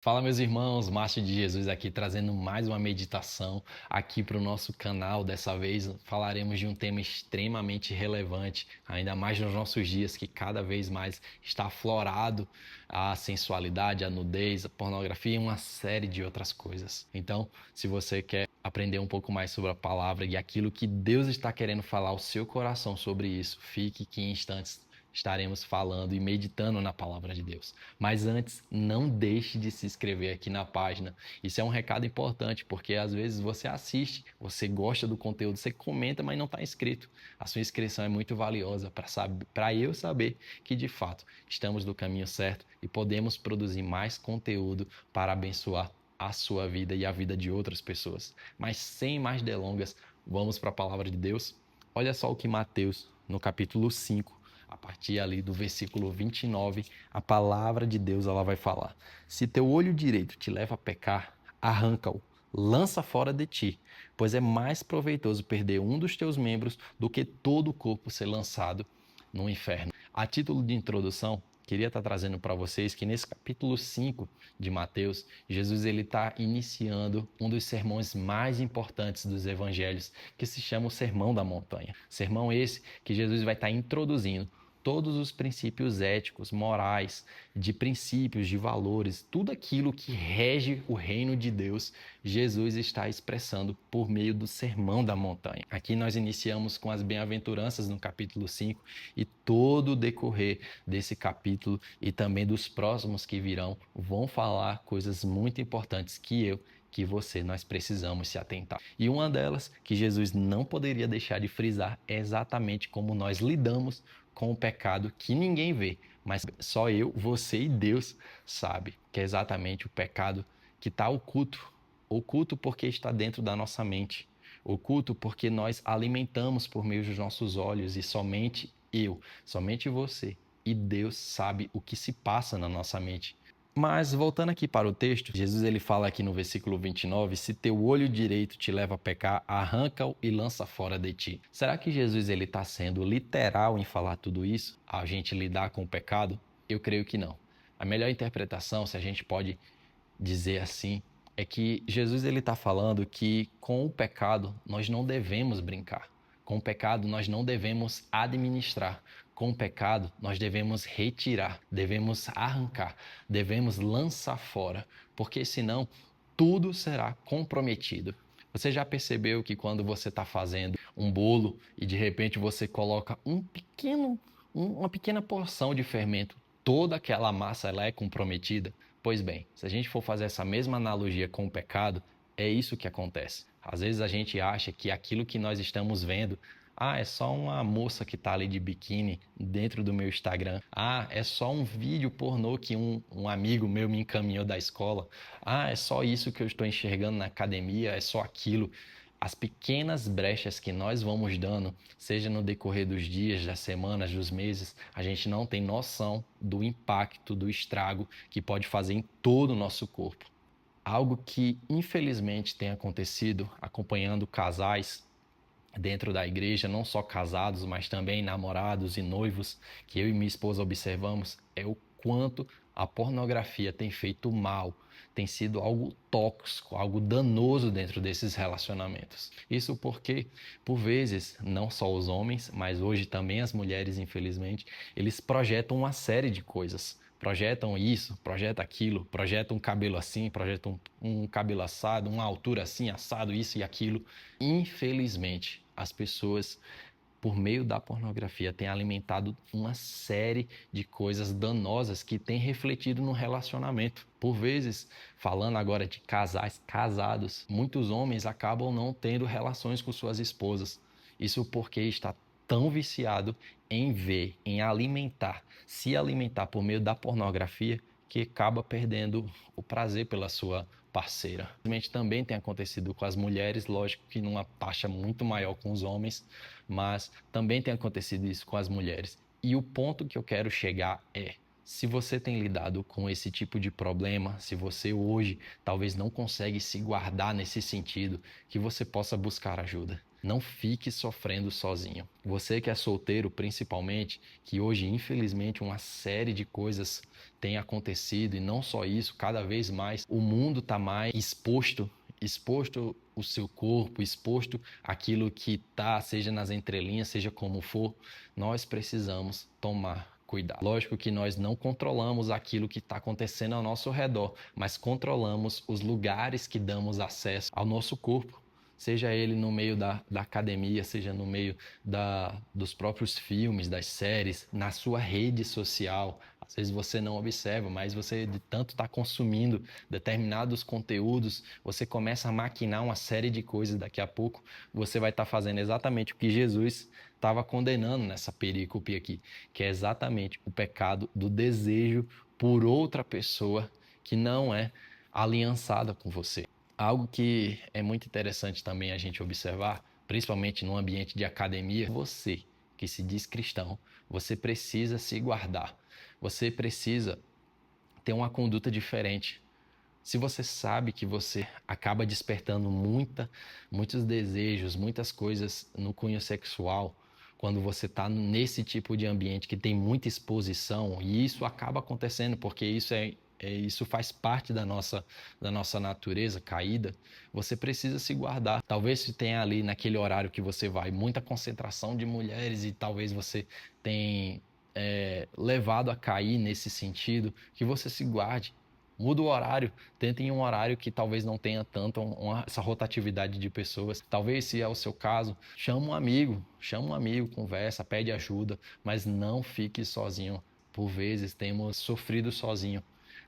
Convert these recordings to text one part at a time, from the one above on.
Fala, meus irmãos, Márcio de Jesus aqui trazendo mais uma meditação aqui para o nosso canal. Dessa vez falaremos de um tema extremamente relevante, ainda mais nos nossos dias que cada vez mais está aflorado a sensualidade, a nudez, a pornografia e uma série de outras coisas. Então, se você quer aprender um pouco mais sobre a palavra e aquilo que Deus está querendo falar ao seu coração sobre isso, fique que em instantes estaremos falando e meditando na palavra de Deus. Mas antes, não deixe de se inscrever aqui na página. Isso é um recado importante, porque às vezes você assiste, você gosta do conteúdo, você comenta, mas não está inscrito. A sua inscrição é muito valiosa para eu saber que de fato estamos no caminho certo e podemos produzir mais conteúdo para abençoar a sua vida e a vida de outras pessoas. Mas sem mais delongas, vamos para a palavra de Deus. Olha só o que Mateus, no capítulo 5, a partir ali do versículo 29, a palavra de Deus ela vai falar: se teu olho direito te leva a pecar, arranca-o, lança fora de ti, pois é mais proveitoso perder um dos teus membros do que todo o corpo ser lançado no inferno. A título de introdução, queria estar trazendo para vocês que nesse capítulo 5 de Mateus, Jesus ele está iniciando um dos sermões mais importantes dos evangelhos, que se chama o Sermão da Montanha. Sermão esse que Jesus vai estar introduzindo todos os princípios éticos, morais, de princípios, de valores, tudo aquilo que rege o reino de Deus, Jesus está expressando por meio do Sermão da Montanha. Aqui nós iniciamos com as bem-aventuranças no capítulo 5 e todo o decorrer desse capítulo e também dos próximos que virão vão falar coisas muito importantes que você, nós precisamos se atentar. E uma delas que Jesus não poderia deixar de frisar é exatamente como nós lidamos com o pecado que ninguém vê, mas só eu, você e Deus sabe, que é exatamente o pecado que está oculto. Oculto porque está dentro da nossa mente. Oculto porque nós alimentamos por meio dos nossos olhos e somente eu, somente você e Deus sabe o que se passa na nossa mente. Mas voltando aqui para o texto, Jesus ele fala aqui no versículo 29, se teu olho direito te leva a pecar, arranca-o e lança fora de ti. Será que Jesus ele está sendo literal em falar tudo isso? A gente lidar com o pecado? Eu creio que não. A melhor interpretação, se a gente pode dizer assim, é que Jesus ele está falando que com o pecado nós não devemos brincar. Com o pecado nós não devemos administrar. Com o pecado nós devemos retirar, devemos arrancar, devemos lançar fora, porque senão tudo será comprometido. Você já percebeu que quando você está fazendo um bolo e de repente você coloca uma pequena porção de fermento, toda aquela massa ela é comprometida? Pois bem, se a gente for fazer essa mesma analogia com o pecado, é isso que acontece. Às vezes a gente acha que aquilo que nós estamos vendo, é só uma moça que está ali de biquíni dentro do meu Instagram. É só um vídeo pornô que um amigo meu me encaminhou da escola. É só isso que eu estou enxergando na academia, é só aquilo. As pequenas brechas que nós vamos dando, seja no decorrer dos dias, das semanas, dos meses, a gente não tem noção do impacto, do estrago que pode fazer em todo o nosso corpo. Algo que infelizmente tem acontecido acompanhando casais dentro da igreja, não só casados, mas também namorados e noivos, que eu e minha esposa observamos, é o quanto a pornografia tem feito mal, tem sido algo tóxico, algo danoso dentro desses relacionamentos. Isso porque, por vezes, não só os homens, mas hoje também as mulheres, infelizmente, eles projetam uma série de coisas. Projetam isso, projetam aquilo, projetam um cabelo assim, projetam um cabelo assado, uma altura assim, assado, isso e aquilo. Infelizmente, as pessoas, por meio da pornografia, têm alimentado uma série de coisas danosas que têm refletido no relacionamento. Por vezes, falando agora de casais casados, muitos homens acabam não tendo relações com suas esposas. Isso porque está tão viciado em ver, em alimentar, se alimentar por meio da pornografia, que acaba perdendo o prazer pela sua parceira. Infelizmente também tem acontecido com as mulheres, lógico que numa taxa muito maior com os homens, mas também tem acontecido isso com as mulheres. E o ponto que eu quero chegar é: se você tem lidado com esse tipo de problema, se você hoje talvez não consegue se guardar nesse sentido, que você possa buscar ajuda. Não fique sofrendo sozinho. Você que é solteiro, principalmente, que hoje, infelizmente, uma série de coisas tem acontecido, e não só isso, cada vez mais o mundo está mais exposto o seu corpo, exposto aquilo que está, seja nas entrelinhas, seja como for, nós precisamos tomar cuidado. Lógico que nós não controlamos aquilo que está acontecendo ao nosso redor, mas controlamos os lugares que damos acesso ao nosso corpo. Seja ele no meio da academia, seja no meio dos próprios filmes, das séries, na sua rede social. Às vezes você não observa, mas você de tanto estar consumindo determinados conteúdos, você começa a maquinar uma série de coisas. Daqui a pouco você vai estar fazendo exatamente o que Jesus estava condenando nessa perícope aqui, que é exatamente o pecado do desejo por outra pessoa que não é aliançada com você. Algo que é muito interessante também a gente observar, principalmente no ambiente de academia, você que se diz cristão, você precisa se guardar. Você precisa ter uma conduta diferente. Se você sabe que você acaba despertando muitos desejos, muitas coisas no cunho sexual, quando você está nesse tipo de ambiente que tem muita exposição, e isso acaba acontecendo porque isso faz parte da nossa natureza caída, você precisa se guardar. Talvez se tenha ali naquele horário que você vai muita concentração de mulheres e talvez você tenha levado a cair nesse sentido, que você se guarde. Muda o horário, tenta em um horário que talvez não tenha tanto essa rotatividade de pessoas. Talvez, se é o seu caso, chama um amigo, conversa, pede ajuda, mas não fique sozinho. Por vezes temos sofrido sozinho,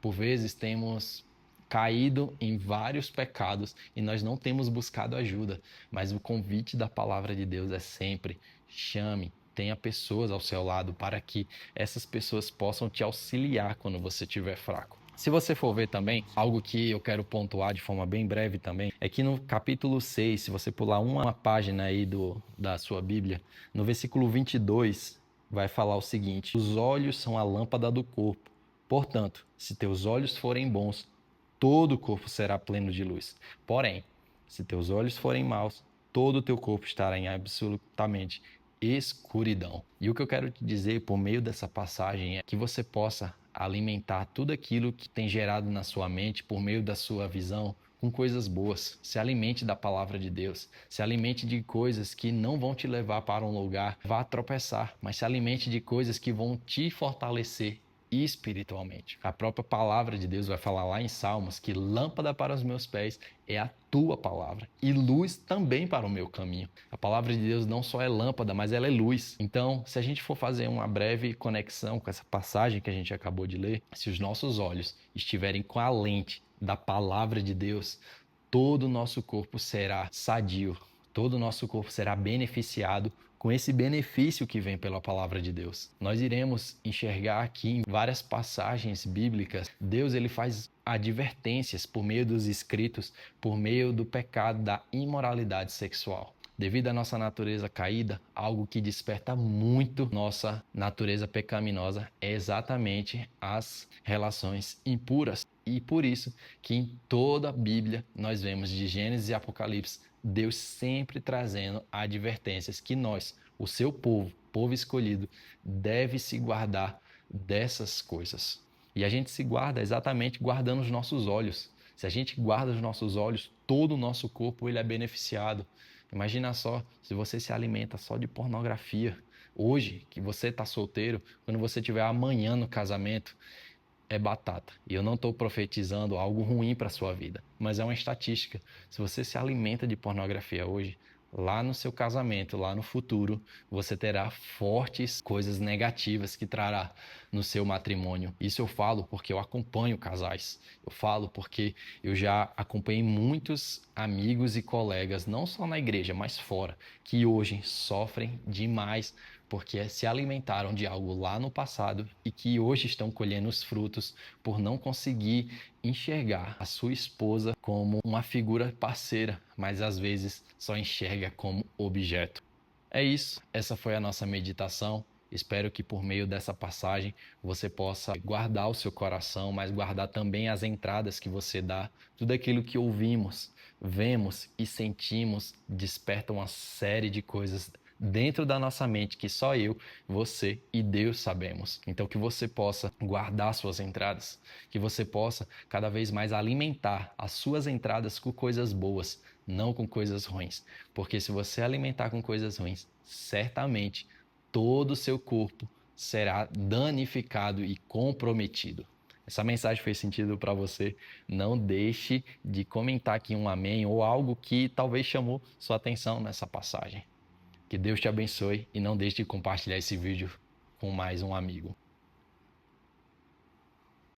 por vezes temos caído em vários pecados e nós não temos buscado ajuda. Mas o convite da palavra de Deus é sempre: chame, tenha pessoas ao seu lado para que essas pessoas possam te auxiliar quando você estiver fraco. Se você for ver também, algo que eu quero pontuar de forma bem breve também, é que no capítulo 6, se você pular uma página aí da sua Bíblia, no versículo 22, vai falar o seguinte: os olhos são a lâmpada do corpo. Portanto, se teus olhos forem bons, todo o corpo será pleno de luz. Porém, se teus olhos forem maus, todo o teu corpo estará em absolutamente escuridão. E o que eu quero te dizer por meio dessa passagem é que você possa alimentar tudo aquilo que tem gerado na sua mente por meio da sua visão com coisas boas. Se alimente da palavra de Deus. Se alimente de coisas que não vão te levar para um lugar, vá tropeçar, mas se alimente de coisas que vão te fortalecer espiritualmente. A própria palavra de Deus vai falar lá em Salmos que lâmpada para os meus pés é a tua palavra e luz também para o meu caminho. A palavra de Deus não só é lâmpada, mas ela é luz. Então, se a gente for fazer uma breve conexão com essa passagem que a gente acabou de ler, se os nossos olhos estiverem com a lente da palavra de Deus, todo o nosso corpo será sadio, todo o nosso corpo será beneficiado com esse benefício que vem pela palavra de Deus. Nós iremos enxergar aqui em várias passagens bíblicas, Deus ele faz advertências por meio dos escritos, por meio do pecado da imoralidade sexual. Devido à nossa natureza caída, algo que desperta muito nossa natureza pecaminosa é exatamente as relações impuras. E por isso que em toda a Bíblia nós vemos de Gênesis e Apocalipse Deus sempre trazendo advertências que nós, o seu povo escolhido, deve se guardar dessas coisas. E a gente se guarda exatamente guardando os nossos olhos. Se a gente guarda os nossos olhos, todo o nosso corpo ele é beneficiado. Imagina só, se você se alimenta só de pornografia, hoje que você está solteiro, quando você tiver amanhã no casamento, é batata. E eu não estou profetizando algo ruim para a sua vida, mas é uma estatística. Se você se alimenta de pornografia hoje, lá no seu casamento, lá no futuro, você terá fortes coisas negativas que trará no seu matrimônio. Isso eu falo porque eu acompanho casais. Eu falo porque eu já acompanhei muitos amigos e colegas, não só na igreja, mas fora, que hoje sofrem demais porque se alimentaram de algo lá no passado e que hoje estão colhendo os frutos por não conseguir enxergar a sua esposa como uma figura parceira, mas às vezes só enxerga como objeto. É isso, essa foi a nossa meditação. Espero que por meio dessa passagem você possa guardar o seu coração, mas guardar também as entradas que você dá. Tudo aquilo que ouvimos, vemos e sentimos desperta uma série de coisas dentro da nossa mente que só eu, você e Deus sabemos. Então que você possa guardar suas entradas, que você possa cada vez mais alimentar as suas entradas com coisas boas, não com coisas ruins. Porque se você alimentar com coisas ruins, certamente todo o seu corpo será danificado e comprometido. Essa mensagem fez sentido para você? Não deixe de comentar aqui um amém ou algo que talvez chamou sua atenção nessa passagem. Que Deus te abençoe e não deixe de compartilhar esse vídeo com mais um amigo.